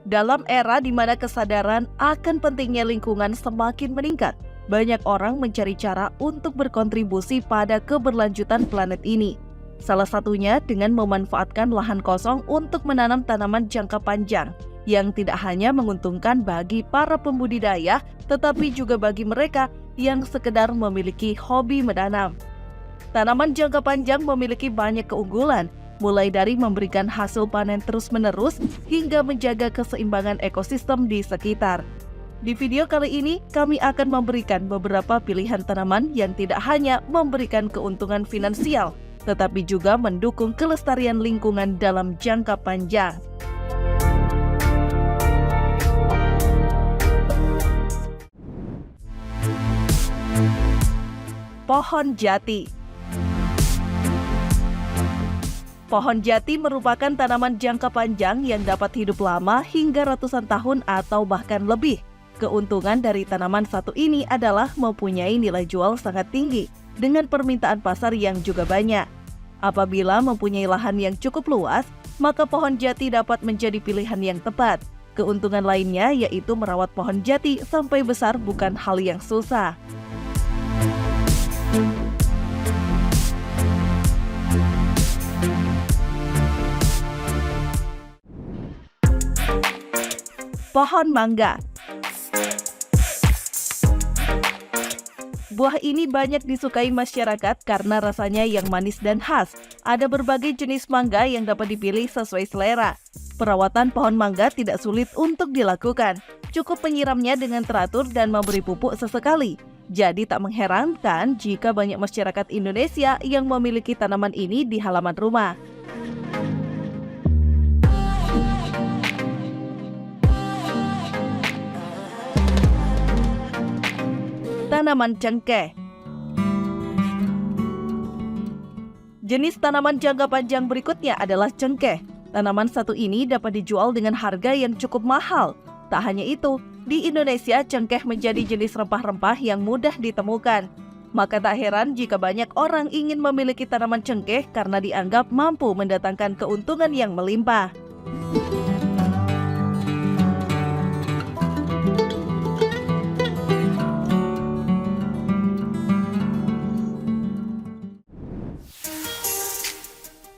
Dalam era di mana kesadaran akan pentingnya lingkungan semakin meningkat, banyak orang mencari cara untuk berkontribusi pada keberlanjutan planet ini. Salah satunya dengan memanfaatkan lahan kosong untuk menanam tanaman jangka panjang yang tidak hanya menguntungkan bagi para pembudidaya, tetapi juga bagi mereka yang sekedar memiliki hobi menanam. Tanaman jangka panjang memiliki banyak keunggulan, mulai dari memberikan hasil panen terus-menerus hingga menjaga keseimbangan ekosistem di sekitar. Di video kali ini, kami akan memberikan beberapa pilihan tanaman yang tidak hanya memberikan keuntungan finansial, tetapi juga mendukung kelestarian lingkungan dalam jangka panjang. Pohon jati. Pohon jati merupakan tanaman jangka panjang yang dapat hidup lama hingga ratusan tahun atau bahkan lebih. Keuntungan dari tanaman satu ini adalah mempunyai nilai jual sangat tinggi dengan permintaan pasar yang juga banyak. Apabila mempunyai lahan yang cukup luas, maka pohon jati dapat menjadi pilihan yang tepat. Keuntungan lainnya yaitu merawat pohon jati sampai besar bukan hal yang susah. Pohon mangga. Buah ini banyak disukai masyarakat karena rasanya yang manis dan khas. Ada berbagai jenis mangga yang dapat dipilih sesuai selera. Perawatan pohon mangga tidak sulit untuk dilakukan. Cukup menyiramnya dengan teratur dan memberi pupuk sesekali. Jadi tak mengherankan jika banyak masyarakat Indonesia yang memiliki tanaman ini di halaman rumah. Tanaman cengkeh. Jenis tanaman jangka panjang berikutnya adalah cengkeh. Tanaman satu ini dapat dijual dengan harga yang cukup mahal. Tak hanya itu, di Indonesia cengkeh menjadi jenis rempah-rempah yang mudah ditemukan. Maka tak heran jika banyak orang ingin memiliki tanaman cengkeh karena dianggap mampu mendatangkan keuntungan yang melimpah.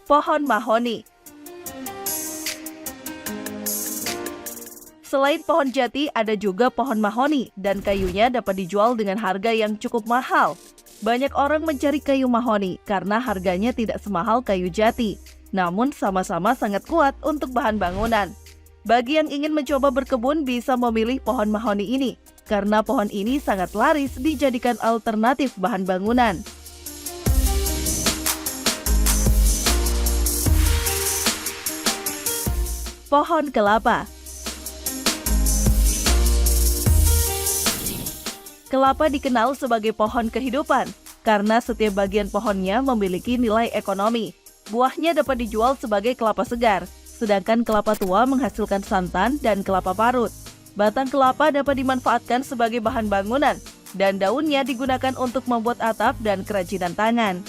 Pohon mahoni. Selain pohon jati, ada juga pohon mahoni dan kayunya dapat dijual dengan harga yang cukup mahal. Banyak orang mencari kayu mahoni karena harganya tidak semahal kayu jati, namun sama-sama sangat kuat untuk bahan bangunan. Bagi yang ingin mencoba berkebun bisa memilih pohon mahoni ini, karena pohon ini sangat laris dijadikan alternatif bahan bangunan. Pohon kelapa. Kelapa dikenal sebagai pohon kehidupan karena setiap bagian pohonnya memiliki nilai ekonomi. Buahnya dapat dijual sebagai kelapa segar, sedangkan kelapa tua menghasilkan santan dan kelapa parut. Batang kelapa dapat dimanfaatkan sebagai bahan bangunan, dan daunnya digunakan untuk membuat atap dan kerajinan tangan.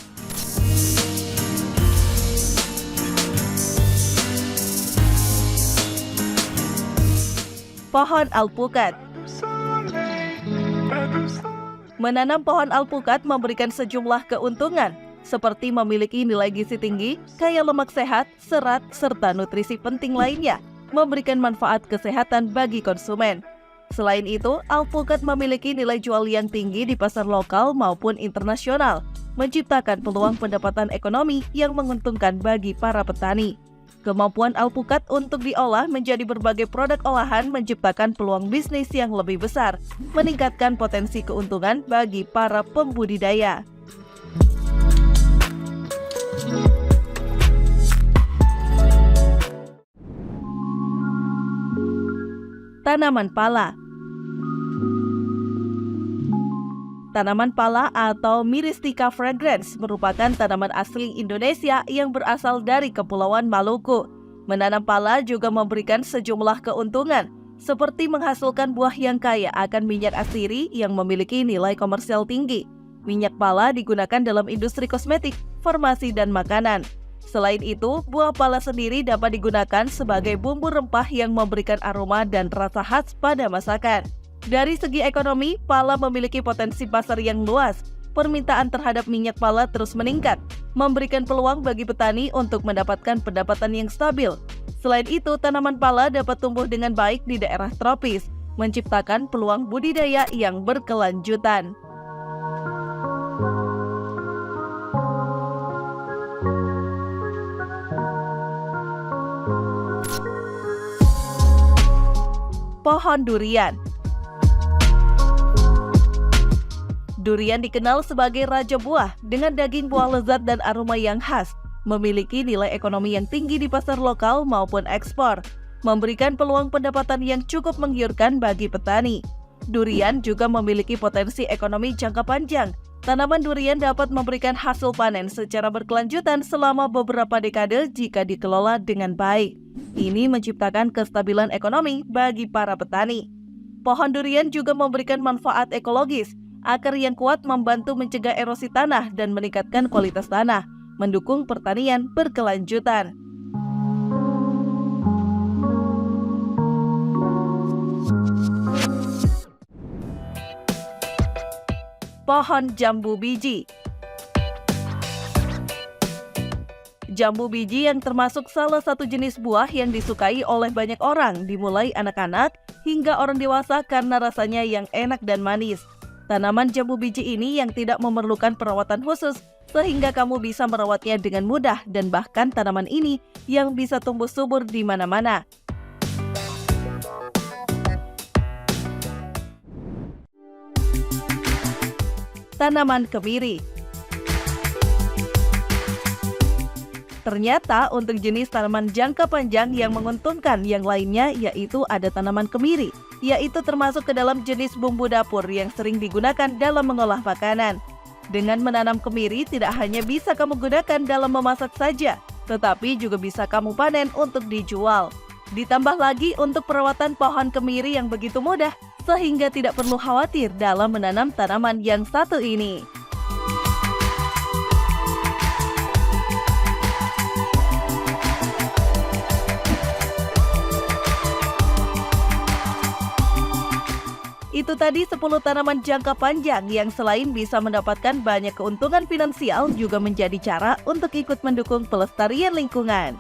Pohon alpukat. Menanam pohon alpukat memberikan sejumlah keuntungan, seperti memiliki nilai gizi tinggi, kaya lemak sehat, serat, serta nutrisi penting lainnya, memberikan manfaat kesehatan bagi konsumen. Selain itu, alpukat memiliki nilai jual yang tinggi di pasar lokal maupun internasional, menciptakan peluang pendapatan ekonomi yang menguntungkan bagi para petani. Kemampuan alpukat untuk diolah menjadi berbagai produk olahan menciptakan peluang bisnis yang lebih besar, meningkatkan potensi keuntungan bagi para pembudidaya. Tanaman pala. Tanaman pala atau Myristica fragrans merupakan tanaman asli Indonesia yang berasal dari Kepulauan Maluku. Menanam pala juga memberikan sejumlah keuntungan, seperti menghasilkan buah yang kaya akan minyak asiri yang memiliki nilai komersial tinggi. Minyak pala digunakan dalam industri kosmetik, farmasi, dan makanan. Selain itu, buah pala sendiri dapat digunakan sebagai bumbu rempah yang memberikan aroma dan rasa khas pada masakan. Dari segi ekonomi, pala memiliki potensi pasar yang luas. Permintaan terhadap minyak pala terus meningkat, memberikan peluang bagi petani untuk mendapatkan pendapatan yang stabil. Selain itu, tanaman pala dapat tumbuh dengan baik di daerah tropis, menciptakan peluang budidaya yang berkelanjutan. Pohon durian. Durian dikenal sebagai raja buah dengan daging buah lezat dan aroma yang khas, memiliki nilai ekonomi yang tinggi di pasar lokal maupun ekspor, memberikan peluang pendapatan yang cukup menggiurkan bagi petani. Durian juga memiliki potensi ekonomi jangka panjang. Tanaman durian dapat memberikan hasil panen secara berkelanjutan selama beberapa dekade jika dikelola dengan baik. Ini menciptakan kestabilan ekonomi bagi para petani. Pohon durian juga memberikan manfaat ekologis. Akar yang kuat membantu mencegah erosi tanah dan meningkatkan kualitas tanah, mendukung pertanian berkelanjutan. Pohon jambu biji. Jambu biji yang termasuk salah satu jenis buah yang disukai oleh banyak orang, dimulai anak-anak hingga orang dewasa karena rasanya yang enak dan manis. Tanaman jambu biji ini yang tidak memerlukan perawatan khusus, sehingga kamu bisa merawatnya dengan mudah dan bahkan tanaman ini yang bisa tumbuh subur di mana-mana. Tanaman kemiri. Ternyata untuk jenis tanaman jangka panjang yang menguntungkan yang lainnya yaitu ada tanaman kemiri, yaitu termasuk ke dalam jenis bumbu dapur yang sering digunakan dalam mengolah makanan. Dengan menanam kemiri tidak hanya bisa kamu gunakan dalam memasak saja, tetapi juga bisa kamu panen untuk dijual. Ditambah lagi untuk perawatan pohon kemiri yang begitu mudah, sehingga tidak perlu khawatir dalam menanam tanaman yang satu ini. Itu tadi 10 tanaman jangka panjang yang selain bisa mendapatkan banyak keuntungan finansial juga menjadi cara untuk ikut mendukung pelestarian lingkungan.